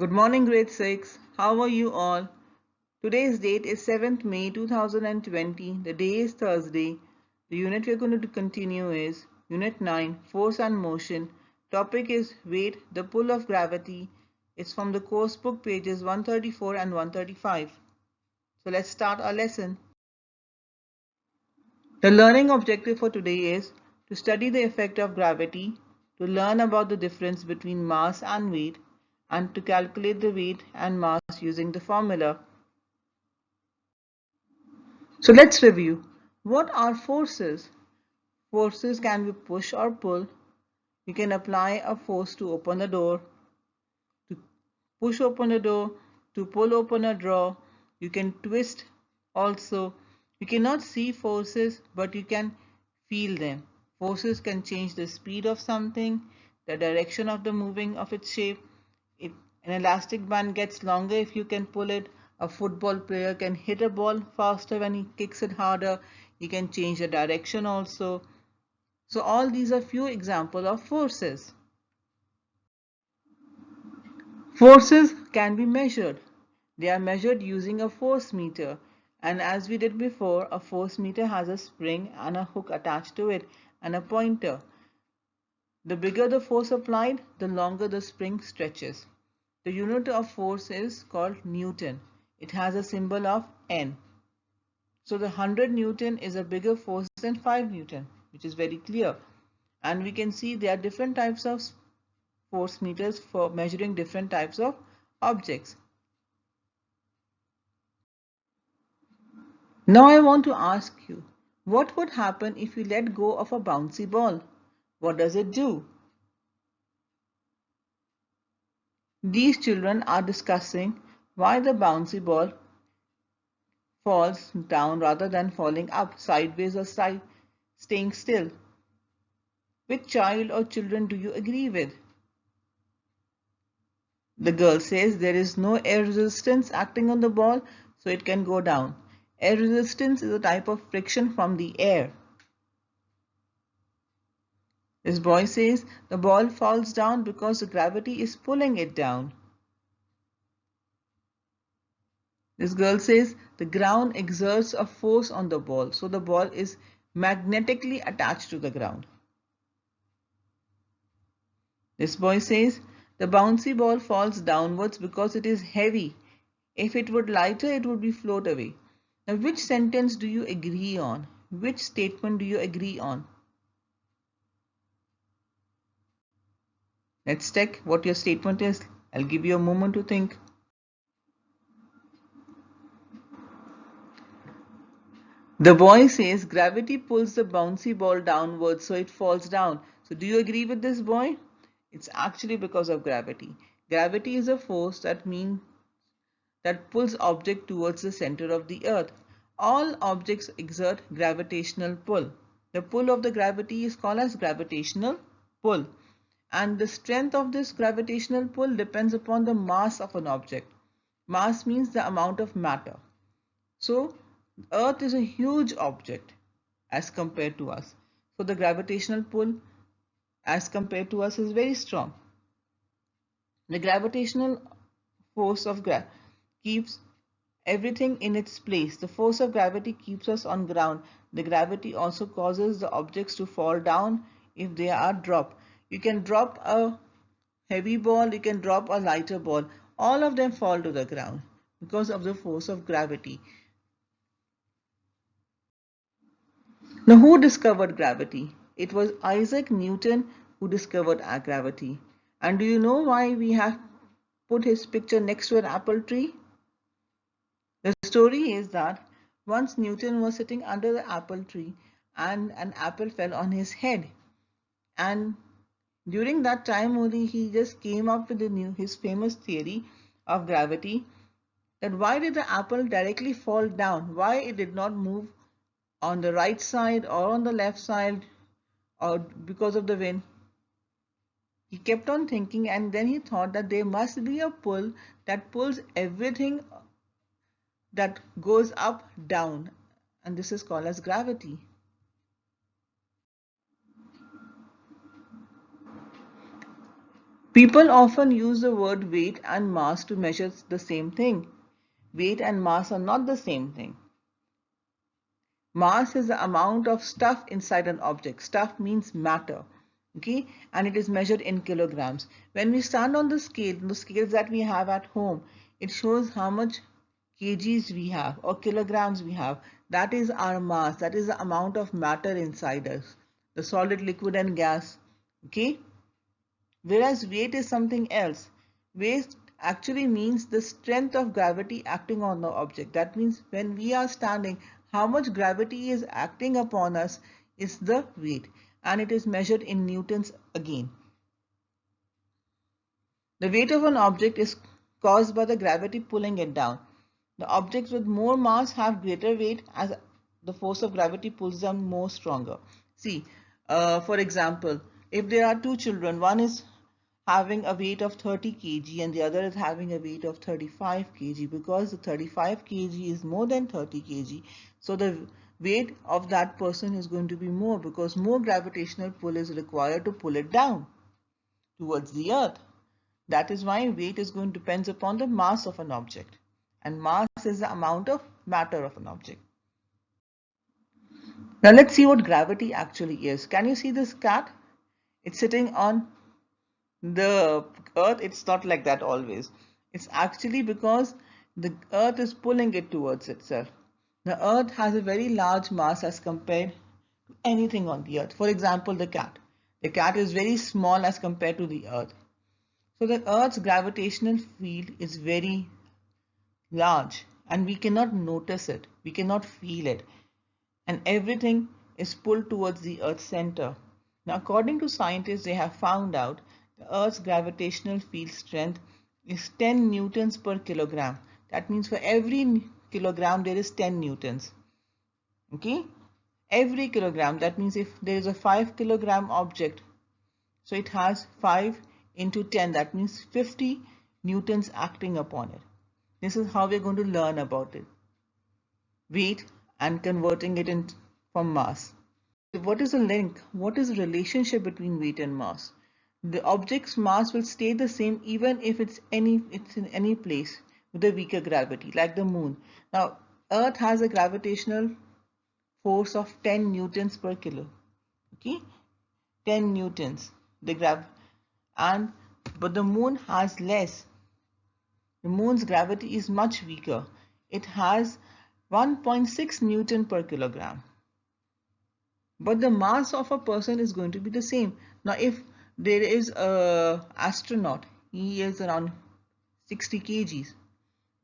Good morning, grade 6. How are you all? Today's date is 7th May 2020. The day is Thursday. The unit we're going to continue is Unit 9, Force and Motion. Topic is Weight, the Pull of Gravity. It's from the course book pages 134 and 135. So let's start our lesson. The learning objective for today is to study the effect of gravity, to learn about the difference between mass and weight, and to calculate the weight and mass using the formula. So let's review. What are forces? Forces can be push or pull. You can apply a force to open the door, to push open a door, to pull open a drawer. You can twist also. You cannot see forces, but you can feel them. Forces can change the speed of something, the direction of the moving of its shape. If an elastic band gets longer if you can pull it, a football player can hit a ball faster when he kicks it harder. He can change the direction also. So all these are few examples of forces. Forces can be measured. They are measured using a force meter. And as we did before, a force meter has a spring and a hook attached to it and a pointer. The bigger the force applied, the longer the spring stretches. The unit of force is called Newton. It has a symbol of N. So the 100 Newton is a bigger force than 5 Newton, which is very clear. And we can see there are different types of force meters for measuring different types of objects. Now I want to ask you, what would happen if you let go of a bouncy ball? What does it do? These children are discussing why the bouncy ball falls down rather than falling up, sideways or staying still. Which child or children do you agree with? The girl says there is no air resistance acting on the ball, so it can go down. Air resistance is a type of friction from the air. This boy says the ball falls down because the gravity is pulling it down. This girl says the ground exerts a force on the ball, so the ball is magnetically attached to the ground. This boy says the bouncy ball falls downwards because it is heavy. If it were lighter, it would be float away. Now, which sentence do you agree on? Which statement do you agree on? Let's check what your statement is. I'll give you a moment to think. The boy says gravity pulls the bouncy ball downwards, so it falls down. So do you agree with this boy? It's actually because of gravity. Gravity is a force that pulls object towards the center of the earth. All objects exert gravitational pull. The pull of the gravity is called as gravitational pull. And the strength of this gravitational pull depends upon the mass of an object. Mass means the amount of matter. So Earth is a huge object as compared to us. So the gravitational pull as compared to us is very strong. The gravitational force of keeps everything in its place. The force of gravity keeps us on ground. The gravity also causes the objects to fall down if they are dropped. You can drop a heavy ball, you can drop a lighter ball. All of them fall to the ground because of the force of gravity. Now, who discovered gravity? It was Isaac Newton who discovered our gravity. And do you know why we have put his picture next to an apple tree? The story is that once Newton was sitting under the apple tree and an apple fell on his head. And during that time only he just came up with his famous theory of gravity, that why did the apple directly fall down? Why it did not move on the right side or on the left side or because of the wind? He kept on thinking, and then he thought that there must be a pull that pulls everything that goes up down, and this is called as gravity. People often use the word weight and mass to measure the same thing. Weight and mass are not the same thing. Mass is the amount of stuff inside an object. Stuff means matter. Okay, and it is measured in kilograms. When we stand on the scales that we have at home, it shows how much kgs we have or kilograms we have. That is our mass. That is the amount of matter inside us, the solid, liquid and gas. Okay, whereas weight is something else. Weight actually means the strength of gravity acting on the object. That means when we are standing, how much gravity is acting upon us is the weight, and it is measured in newtons again. The weight of an object is caused by the gravity pulling it down. The objects with more mass have greater weight as the force of gravity pulls them more stronger. See, for example, if there are two children, one is having a weight of 30 kg and the other is having a weight of 35 kg, because the 35 kg is more than 30 kg, so the weight of that person is going to be more, because more gravitational pull is required to pull it down towards the earth. That is why weight is going to depends upon the mass of an object, and mass is the amount of matter of an object. Now let's see what gravity actually is. Can you see this cat? It's sitting on the earth. It's not like that always. It's actually because the earth is pulling it towards itself. The earth has a very large mass as compared to anything on the earth. For example, the cat. The cat is very small as compared to the earth. So the earth's gravitational field is very large and we cannot notice it. We cannot feel it. And everything is pulled towards the earth's center. Now, according to scientists, they have found out the earth's gravitational field strength is 10 newtons per kilogram. That means for every kilogram there is 10 newtons. Okay? Every kilogram, that means if there is a 5 kilogram object, so it has 5 into 10, that means 50 newtons acting upon it. This is how we're going to learn about it. Weight and converting it in from mass. What is the link? What is the relationship between weight and mass? The object's mass will stay the same even if it's in any place with a weaker gravity, like the moon. Now, Earth has a gravitational force of 10 newtons per kilo. Okay, 10 newtons. But the moon has less. The moon's gravity is much weaker. It has 1.6 newton per kilogram. But the mass of a person is going to be the same. Now, if there is a astronaut, he is around 60 kgs.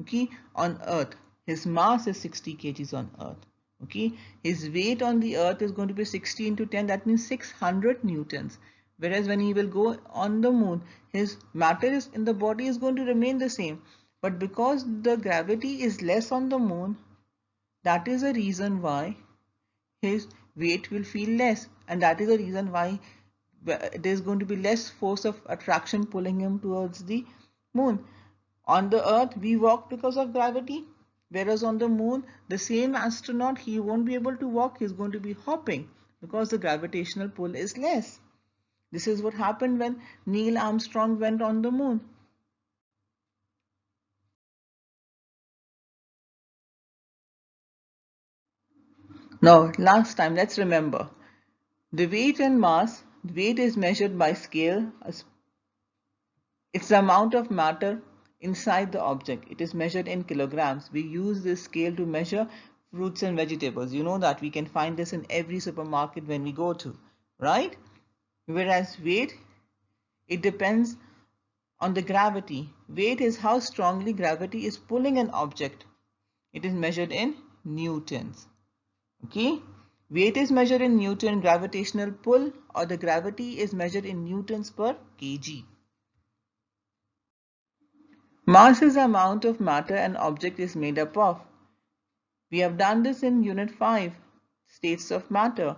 Okay, on Earth, his mass is 60 kgs on Earth. Okay, his weight on the Earth is going to be 60 into 10. That means 600 newtons. Whereas when he will go on the moon, his matter is in the body is going to remain the same. But because the gravity is less on the moon, that is the reason why his weight will feel less, and that is the reason why there is going to be less force of attraction pulling him towards the moon. On the earth we walk because of gravity, whereas on the moon the same astronaut, he won't be able to walk, he's going to be hopping because the gravitational pull is less. This is what happened when Neil Armstrong went on the moon. Now last time, let's remember the weight and mass. The weight is measured by scale. It's the amount of matter inside the object. It is measured in kilograms. We use this scale to measure fruits and vegetables. You know that we can find this in every supermarket when we go to, right? Whereas weight, it depends on the gravity. Weight is how strongly gravity is pulling an object. It is measured in newtons. Okay? Weight is measured in Newton, gravitational pull or the gravity is measured in newtons per kg. Mass is the amount of matter an object is made up of. We have done this in Unit 5, states of matter,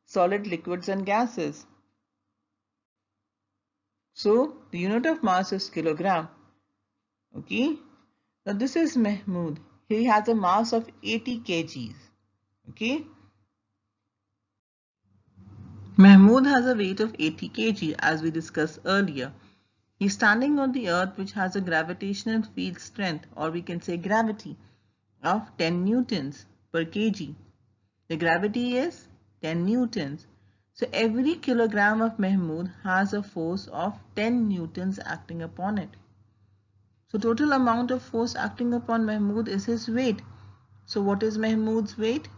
solid, liquids and gases. So, the unit of mass is kilogram. Okay. Now, this is Mahmood. He has a mass of 80 kgs. Okay. Mahmood has a weight of 80 kg as we discussed earlier. He's standing on the earth, which has a gravitational field strength, or we can say gravity, of 10 newtons per kg. The gravity is 10 newtons. So every kilogram of Mahmood has a force of 10 newtons acting upon it. So total amount of force acting upon Mahmood is his weight. So what is Mahmood's weight?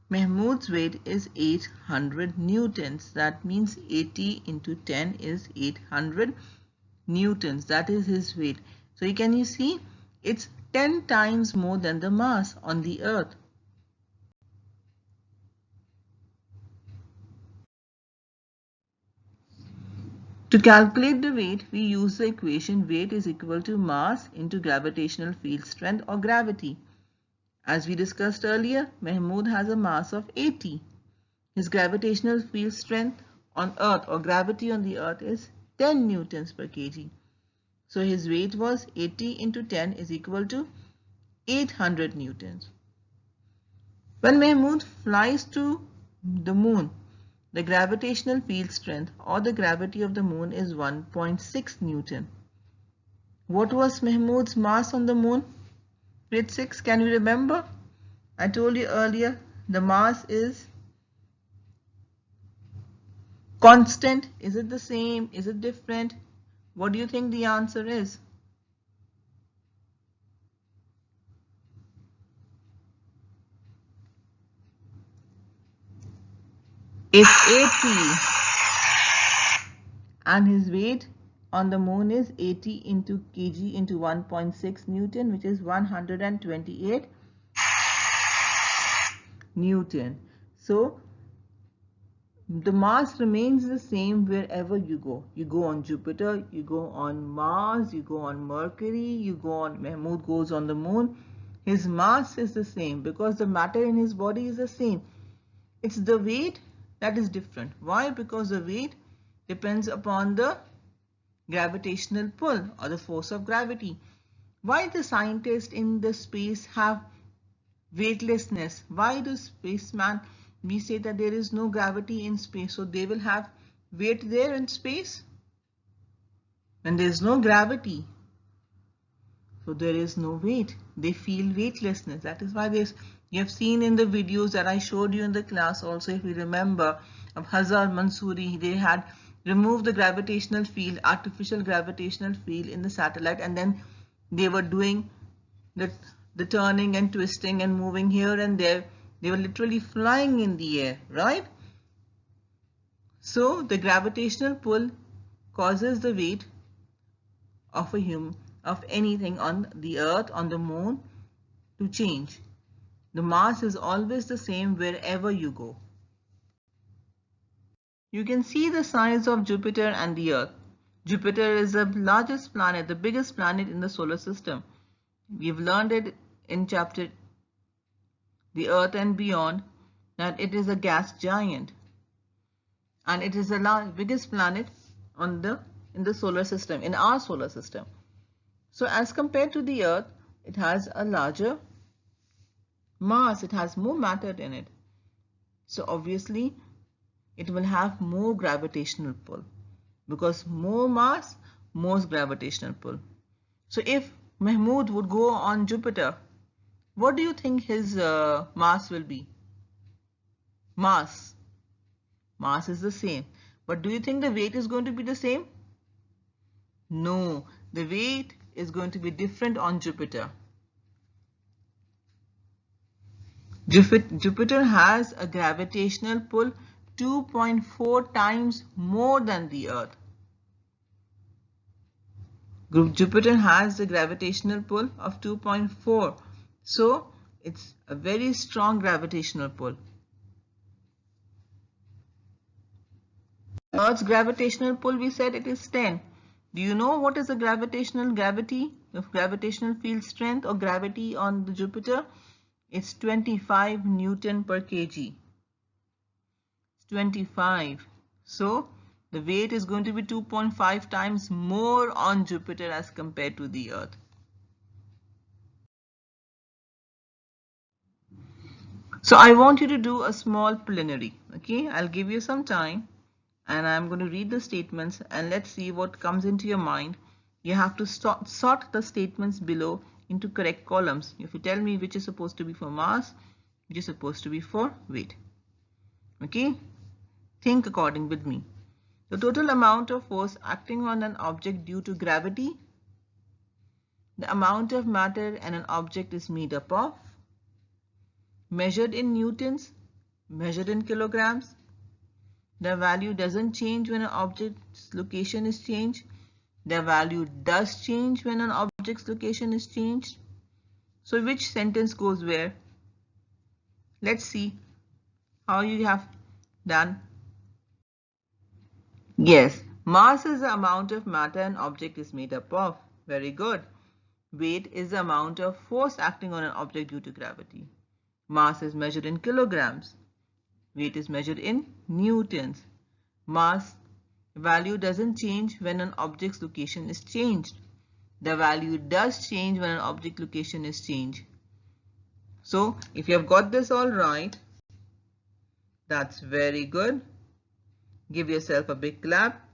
Mahmood's weight is 800 newtons. That means 80 into 10 is 800 newtons. That is his weight. So can you see? It's 10 times more than the mass on the earth. To calculate the weight, we use the equation weight is equal to mass into gravitational field strength or gravity. As we discussed earlier, Mahmood has a mass of 80. His gravitational field strength on earth or gravity on the earth is 10 newtons per kg. So his weight was 80 into 10 is equal to 800 newtons. When Mahmood flies to the moon, the gravitational field strength or the gravity of the moon is 1.6 Newton. What was Mahmood's mass on the moon? Grade 6, can you remember? I told you earlier the mass is constant. Is it the same? Is it different? What do you think the answer is? It's 80. And his weight on the moon is 80 into kg into 1.6 Newton, which is 128 Newton. So the mass remains the same wherever you go. You go on Jupiter, you go on Mars, you go on Mercury, you go on, Mahmood goes on the moon. His mass is the same because the matter in his body is the same. It's the weight that is different. Why? Because the weight depends upon the gravitational pull or the force of gravity. Why the scientists in the space have weightlessness? Why do spaceman, we say that there is no gravity in space, so they will have weight there in space? When there is no gravity, so there is no weight. They feel weightlessness. That is why this, you have seen in the videos that I showed you in the class also, if you remember, of Hazar Mansouri, they had removed the gravitational field, artificial gravitational field in the satellite, and then they were doing the turning and twisting and moving here and there. They were literally flying in the air, right? So the gravitational pull causes the weight of a human, of anything on the earth, on the moon, to change. The mass is always the same wherever you go. You can see the size of Jupiter and the earth. Jupiter is the largest planet, the biggest planet in the solar system. We've learned it in chapter The Earth and Beyond that it is a gas giant, and it is the biggest planet in the solar system, in our solar system. So as compared to the earth, it has a larger mass, it has more matter in it. So obviously it will have more gravitational pull, because more mass, more gravitational pull. So if Mahmood would go on Jupiter, what do you think his mass will be? Mass is the same, but do you think the weight is going to be the same? No, the weight is going to be different on Jupiter. Jupiter has a gravitational pull 2.4 times more than the Earth. Jupiter has the gravitational pull of 2.4, so it's a very strong gravitational pull. Earth's gravitational pull, we said it is 10. Do you know what is the gravitational field strength or gravity on the Jupiter? It's 25 Newton per kg. It's 25. So the weight is going to be 2.5 times more on Jupiter as compared to the Earth. So I want you to do a small preliminary. Okay, I'll give you some time and I'm going to read the statements and let's see what comes into your mind. You have to sort the statements below into correct columns. If you tell me which is supposed to be for mass, which is supposed to be for weight. Okay, think according with me. The total amount of force acting on an object due to gravity, the amount of matter an object is made up of, measured in newtons, measured in kilograms. The value doesn't change when an object's location is changed. The value does change when an object's location is changed. So which sentence goes where? Let's see how you have done. Yes, mass is the amount of matter an object is made up of. Very good. Weight is the amount of force acting on an object due to gravity. Mass is measured in kilograms. Weight is measured in newtons. Mass value doesn't change when an object's location is changed. The value does change when an object location is changed. So if you have got this all right, that's very good. Give yourself a big clap.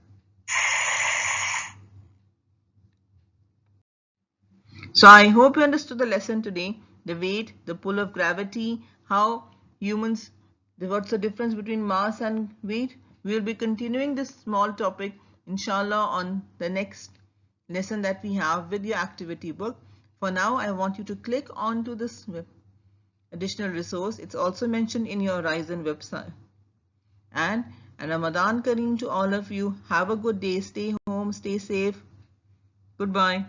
So I hope you understood the lesson today. The weight, the pull of gravity, how humans, what's the difference between mass and weight. We will be continuing this small topic inshallah on the next lesson that we have with your activity book. For now, I want you to click onto this additional resource. It's also mentioned in your Horizon website. And Ramadan Kareem to all of you. Have a good day. Stay home. Stay safe. Goodbye.